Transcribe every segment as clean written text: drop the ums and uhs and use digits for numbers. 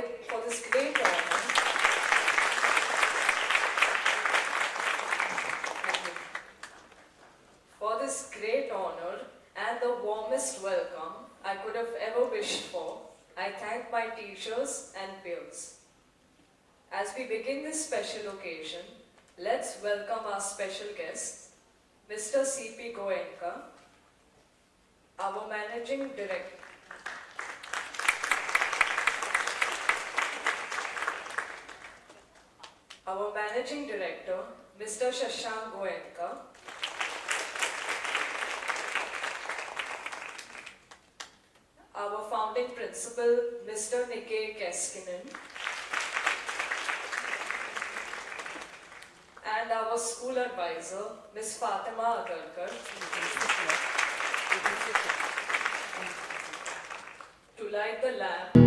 for this great honor. For this great honor and the warmest welcome I could have ever wished for, I thank my teachers and peers. As we begin this special occasion, let's welcome our special guest, Mr. C.P. Goenka, our Managing Director. Our Managing Director, Mr. Shashank Goenka. Our Founding Principal, Mr. Nikkei Keskinen. And our School Advisor, Ms. Fatima Agarkar. To light the lamp.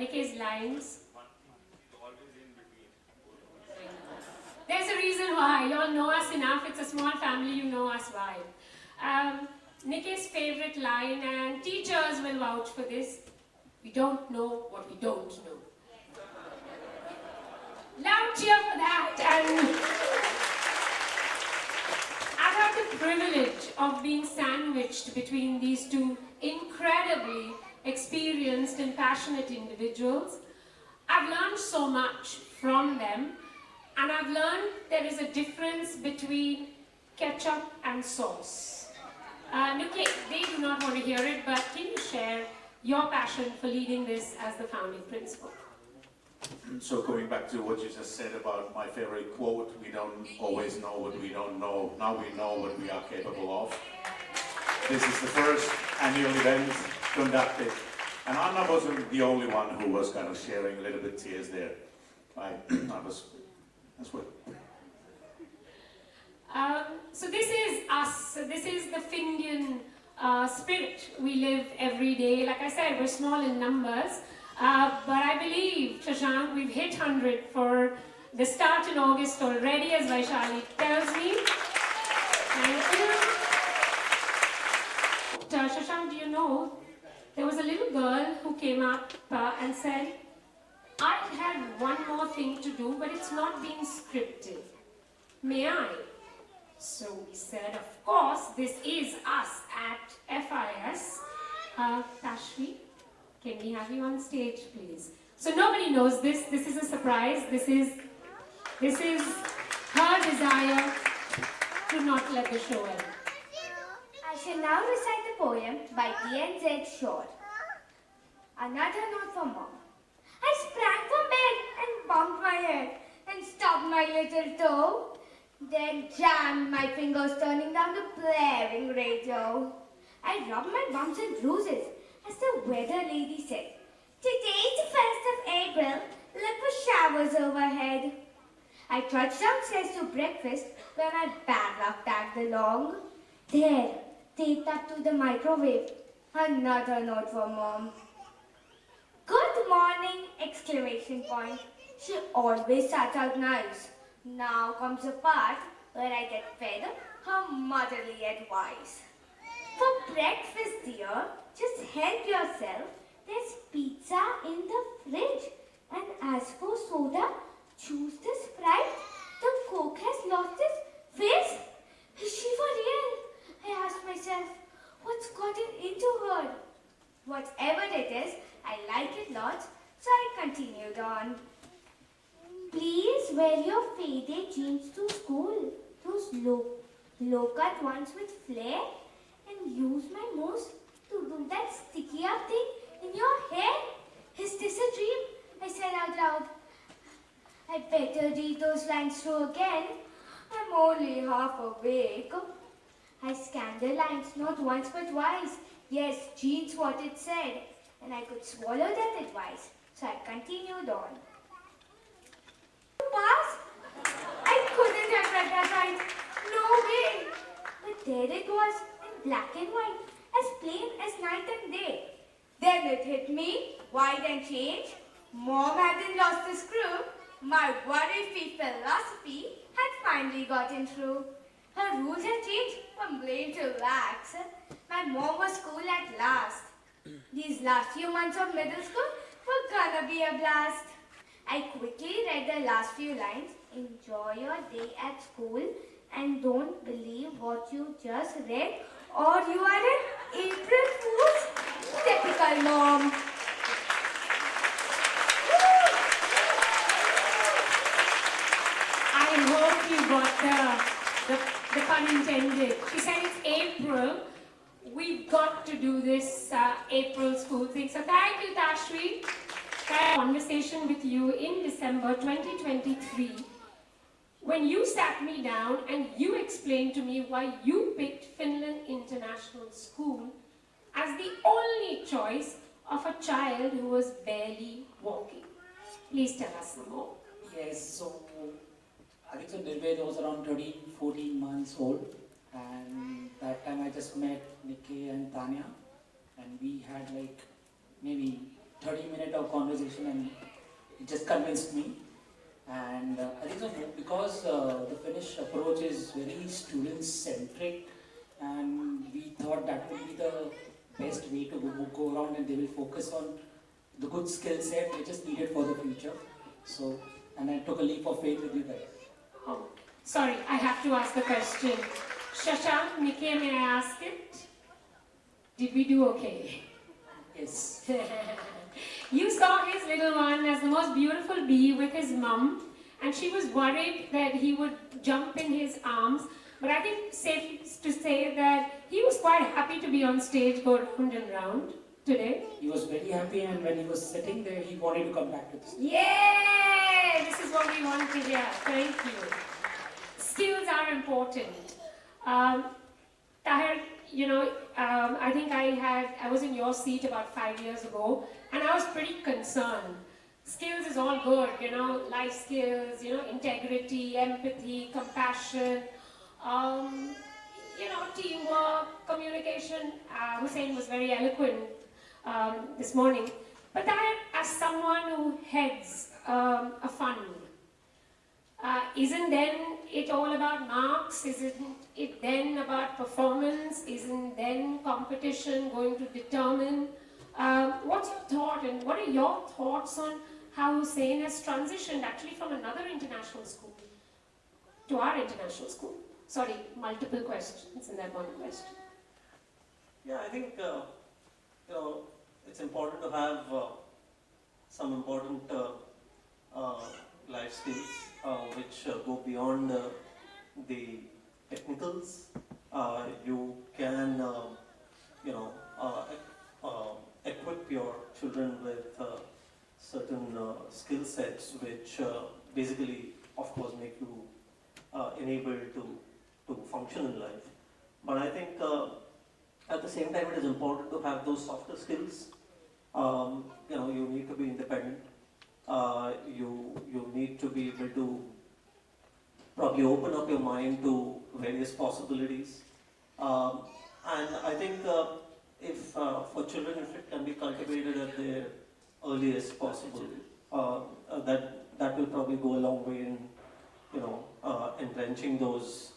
Nikki's lines. There's a reason why. You all know us enough. It's a small family, you know us why. Nikki's favorite line, and teachers will vouch for this: we don't know what we don't know. Loud cheer for that. And I've had the privilege of being sandwiched between these two incredibly experienced and passionate individuals. I've learned so much from them, and I've learned there is a difference between ketchup and sauce. Nikki, they do not want to hear it, but can you share your passion for leading this as the founding principal? So going back to what you just said about my favorite quote, we don't always know what we don't know. Now we know what we are capable of. This is the first annual event conducted, and Anna wasn't the only one who was kind of sharing a little bit tears there. I was as well. So this is us. This is the Finland spirit we live every day. Like I said, we're small in numbers. But I believe, Shashank, we've hit 100 for the start in August already, as Vaishali tells me. Thank you. Shashank, do you know, there was a little girl who came up and said, I had one more thing to do, but it's not being scripted. May I? So we said, of course, this is us at FIS. Tashvi, can we have you on stage, please? So nobody knows this. This is a surprise. This is her desire to not let the show end. I shall now recite the poem by D.N.Z. Shore. Another note for Mom. I sprang from bed and bumped my head and stubbed my little toe. Then jammed my fingers turning down the blaring radio. I rubbed my bumps and bruises as the weather lady said, today's the 1st of April, look for showers overhead. I trudged downstairs to breakfast where my bad luck tagged along. There, taped up to the microwave, another note for Mom. Good morning! Exclamation point. She always sat out nice. Now comes the part where I get fed her motherly advice. For breakfast, dear, just help yourself. There's pizza in the fridge. And as for soda, choose the Sprite. The Coke has lost its fizz. Is she for real? I asked myself, what's gotten into her? Whatever it is, I like it lots, so I continued on. Please wear your faded jeans to school, those low-cut ones with flair, and use my nose to do that sticky up thing in your hair. Is this a dream? I said out loud. I better read those lines through again. I'm only half awake. I scanned the lines not once but twice. Yes, jeans what it said, and I could swallow that advice, so I continued on. Pass? I couldn't have read that right. No way. But there it was, in black and white, as plain as night and day. Then it hit me, white and change. Mom hadn't lost the screw. My worry-free philosophy had finally gotten through. Her rules had changed from blame to lax. My mom was cool at last. These last few months of middle school were gonna be a blast. I quickly read the last few lines. Enjoy your day at school and don't believe what you just read or you are an April Fool's. Typical mom. I hope you got the pun intended. She said it's April. We've got to do this April school thing. So thank you, Tashvi. I had a conversation with you in December 2023 when you sat me down and you explained to me why you picked Finland International School as the only choice of a child who was barely walking. Please tell us more. Yes, so I think so Nirved was around 13, 14 months old, and that time I just met Nikki and Tanya, and we had like maybe 30-minute of conversation, and it just convinced me. And I think so because the Finnish approach is very student-centric, and we thought that would be the best way to go around, and they will focus on the good skill set which is needed for the future. So, and I took a leap of faith with you guys. Oh, sorry, I have to ask the question. Shashank, Nikki, may I ask it? Did we do okay? Yes. You saw his little one as the most beautiful bee with his mum, and she was worried that he would jump in his arms. But I think safe to say that he was quite happy to be on stage, go round and round today. He was very happy, and when he was sitting there, he wanted to come back to the stage. Yay! This is what we want to hear. Thank you. Skills are important. Tahir, I think I was in your seat about 5 years ago, and I was pretty concerned. Skills is all good, life skills, integrity, empathy, compassion, teamwork, communication. Hussein was very eloquent this morning. But Tahir, as someone who heads a fund, isn't then it all about marks? Isn't it then about performance? Isn't then competition going to determine? What's your thought, and what are your thoughts on how Hussein has transitioned actually from another international school to our international school? Sorry, multiple questions in that one question. Yeah, I think it's important to have some important life skills which go beyond the technicals. You can equip your children with certain skill sets which basically, of course, make you enabled to function in life. But I think at the same time it is important to have those softer skills. You need to be independent. You need to be able to probably open up your mind to various possibilities. And I think if for children, if it can be cultivated at their earliest possible, that will probably go a long way in entrenching those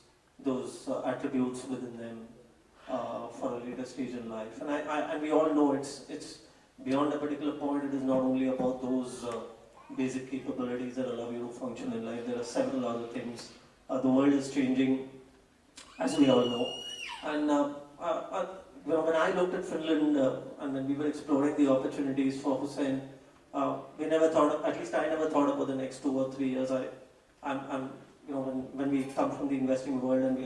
attributes within them for a later stage in life. And we all know it's beyond a particular point. It is not only about those basic capabilities that allow you to function in life. There are several other things. The world is changing, as we all know. And when I looked at Finland and when we were exploring the opportunities for Hussein, we never thought, at least I never thought about the next 2 or 3 years. When we come from the investing world and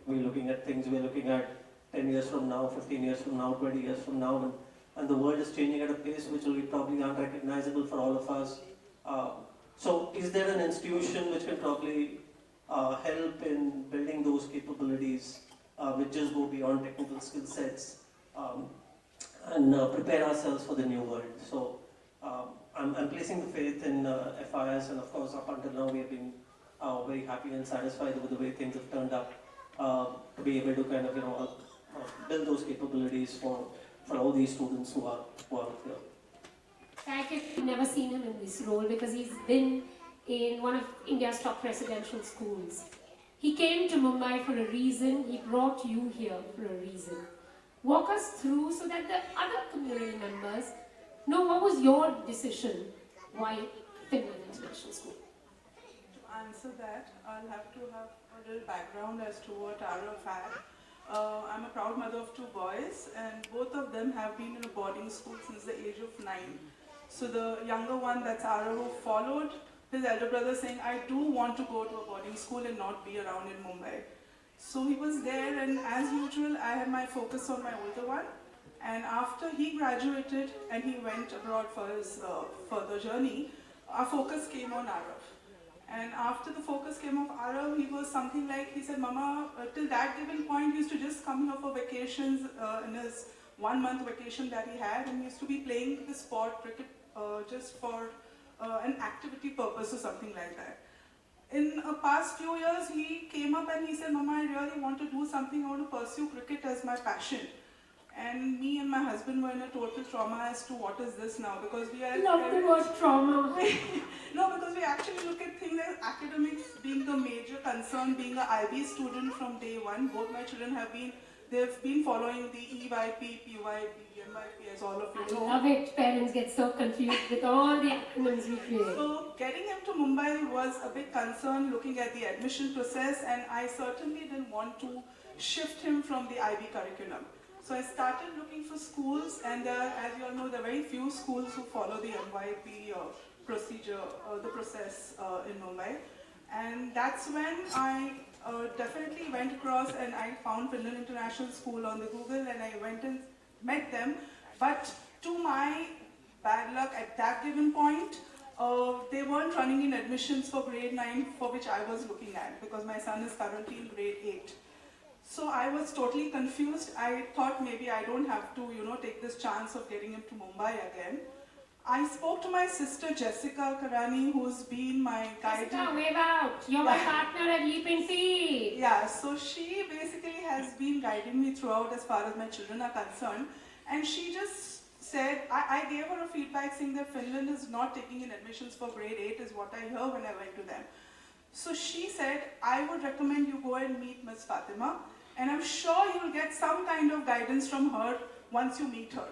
we're looking at things, we're looking at 10 years from now, 15 years from now, 20 years from now, and the world is changing at a pace which will be probably unrecognizable for all of us. So is there an institution which can probably help in building those capabilities which just go beyond technical skill sets and prepare ourselves for the new world? So I'm placing the faith in FIS, and of course up until now we have been very happy and satisfied with the way things have turned up to be able to kind of build those capabilities for all these students who are here. I've never seen him in this role because he's been in one of India's top residential schools. He came to Mumbai for a reason. He brought you here for a reason. Walk us through so that the other community members know what was your decision why Finland International School. To answer that, I'll have to have a little background as to what Arav had. I'm a proud mother of 2 boys, and both of them have been in a boarding school since the age of 9. So the younger one, that's Arav, who followed his elder brother saying, I do want to go to a boarding school and not be around in Mumbai. So he was there, and as usual, I had my focus on my older one. And after he graduated and he went abroad for his further journey, our focus came on Arav. And after the focus came on Arav, he was something like, he said, Mama, till that given point, he used to just come here for vacations in his 1-month vacation that he had, and he used to be playing the sport cricket just for an activity purpose or something like that. In the past few years, he came up and he said, Mama, I really want to do something, I want to pursue cricket as my passion. And me and my husband were in a total trauma as to what is this now, because we are... Love the word trauma. No, because we actually look at things as academics being the major concern, being an IB student from day one. Both my children they've been following the EYP, PYP, NYP, as all of you know. I love it. Parents get so confused with all the acronyms we create. So getting him to Mumbai was a big concern, looking at the admission process, and I certainly didn't want to shift him from the IB curriculum. So I started looking for schools, and as you all know, there are very few schools who follow the NYP procedure, the process in Mumbai. And that's when I definitely went across and I found Finland International School on the Google, and I went and met them. But to my bad luck, at that given point, they weren't running in admissions for grade 9, for which I was looking at, because my son is currently in grade 8. So I was totally confused. I thought maybe I don't have to, take this chance of getting him to Mumbai again. I spoke to my sister Jessica Karani, who's been my guide. Jessica, wave out. You're my partner at Leap and Feed. Yeah, so she basically has been guiding me throughout as far as my children are concerned. And she just said, I gave her a feedback saying that Finland is not taking in admissions for grade 8 is what I heard when I went to them. So she said, I would recommend you go and meet Ms. Fatima, and I'm sure you'll get some kind of guidance from her once you meet her.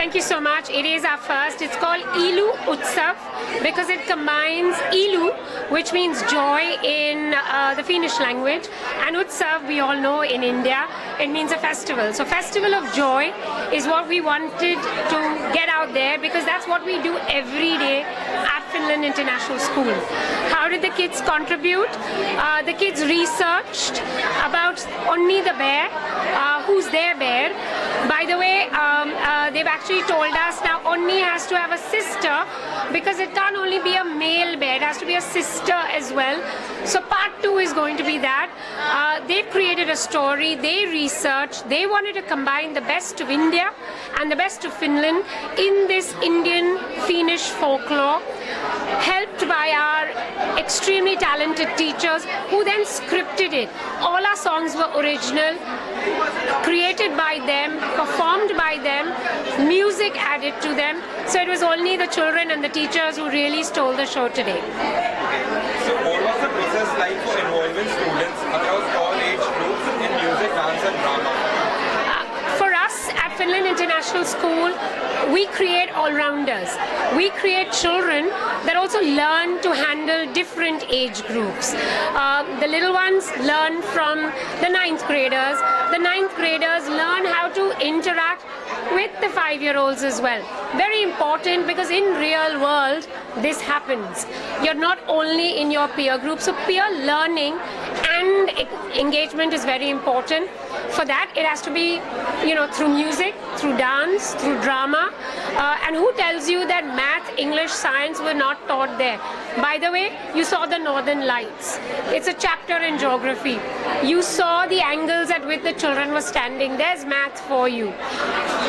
Thank you so much. It is our first. It's called Ilu Utsav because it combines Ilu, which means joy in the Finnish language, and Utsav, we all know in India, it means a festival. So Festival of Joy is what we wanted to get out there because that's what we do every day at Finland International School. How did the kids contribute? The kids researched about Onni the bear, who's their bear. By the way, they've actually told us now Onni has to have a sister because it can't only be a male bear, it has to be a sister as well. So part 2 is going to be that. They've created a story, they researched, they wanted to combine the best of India and the best of Finland in this Indian Finnish folklore, helped by our extremely talented teachers who then scripted it. All our songs were original, created by them, performed by them, music added to them. So it was only the children and the teachers who really stole the show today. So what was the process like for involving students across all age groups in music, dance and drama? For us at Finland International School, we create all-rounders. We create children that also learn to handle different age groups. The little ones learn from the 9th graders. The 9th graders learn how to interact with the 5-year-olds as well. Very important because in real world, this happens. You're not only in your peer group, so peer learning and engagement is very important. For that, it has to be, through music, through dance, through drama. And who tells you that math, English, science were not taught there? By the way, you saw the Northern Lights. It's a chapter in geography. You saw the angles at which the children were standing. There's math for you.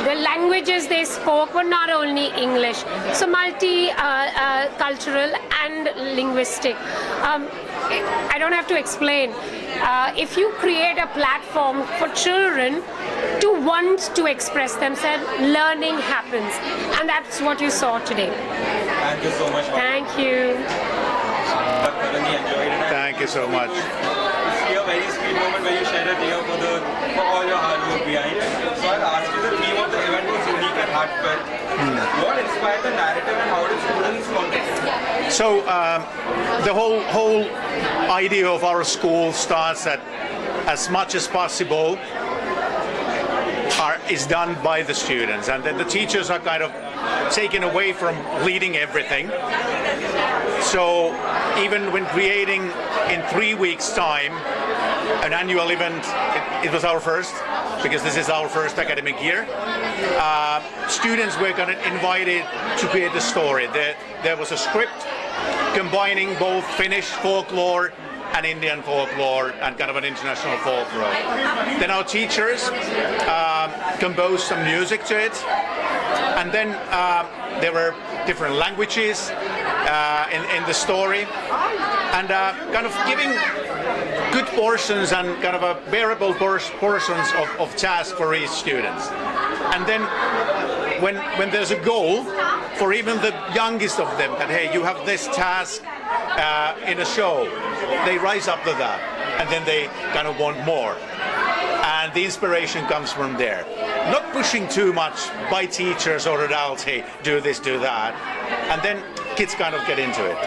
The languages they spoke were not only English, so multi-cultural and linguistic. I don't have to explain. If you create a platform for children to want to express themselves, learning happens. And that's what you saw today. Thank you so much. Thank you. Thank you so much. See a very sweet moment where you shed a tear for all your hard work behind it. So I'll ask you, the theme of the event was unique and heartfelt. What inspired the narrative and how did students contribute? So the whole idea of our school starts that as much as possible is done by the students, and then the teachers are kind of taken away from leading everything. So even when creating in 3 weeks' time an annual event, it was our first, because this is our first academic year. Students were kind of invited to create a story. There was a script combining both Finnish folklore and Indian folklore and kind of an international folklore. Then our teachers composed some music to it, and then there were different languages in the story, and kind of giving good portions and kind of a bearable portions of task for each students. And then when there's a goal for even the youngest of them, that hey, you have this task in a show, they rise up to that, and then they kind of want more. And the inspiration comes from there. Not pushing too much by teachers or adults, hey, do this, do that. And then kids kind of get into it.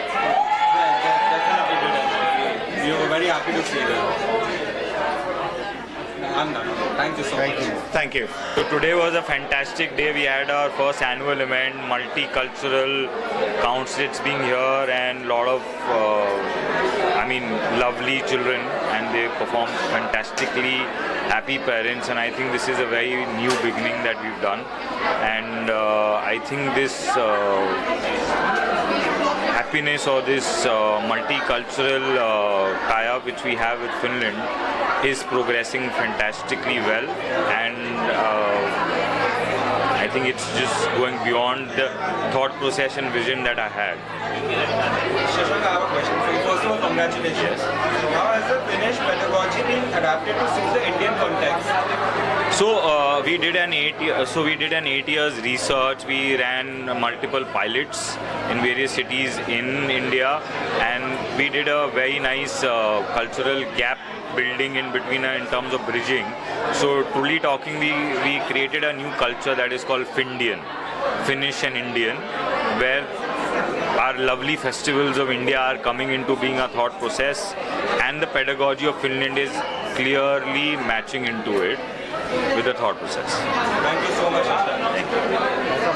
Definitely did. We were very happy to see that. I'm done. Thank you so much. Thank you. So today was a fantastic day. We had our first annual event, multicultural, councils being here, and a lot of, lovely children, and they performed fantastically. Happy parents, and I think this is a very new beginning that we've done, and I think this happiness or this multicultural tie-up which we have with Finland is progressing fantastically well, and I think it's just going beyond the thought process and vision that I had. Shashank, I have a question for you. First of all, congratulations. How has the Finnish pedagogy been adapted to suit the Indian context? We did an 8 years research. We ran multiple pilots in various cities in India, and we did a very nice cultural gap building in between in terms of bridging. So truly talking, we created a new culture that is called Findian, Finnish and Indian, where our lovely festivals of India are coming into being a thought process, and the pedagogy of Finland is clearly matching into it with the thought process. Thank you so much, Ashar. Thank you.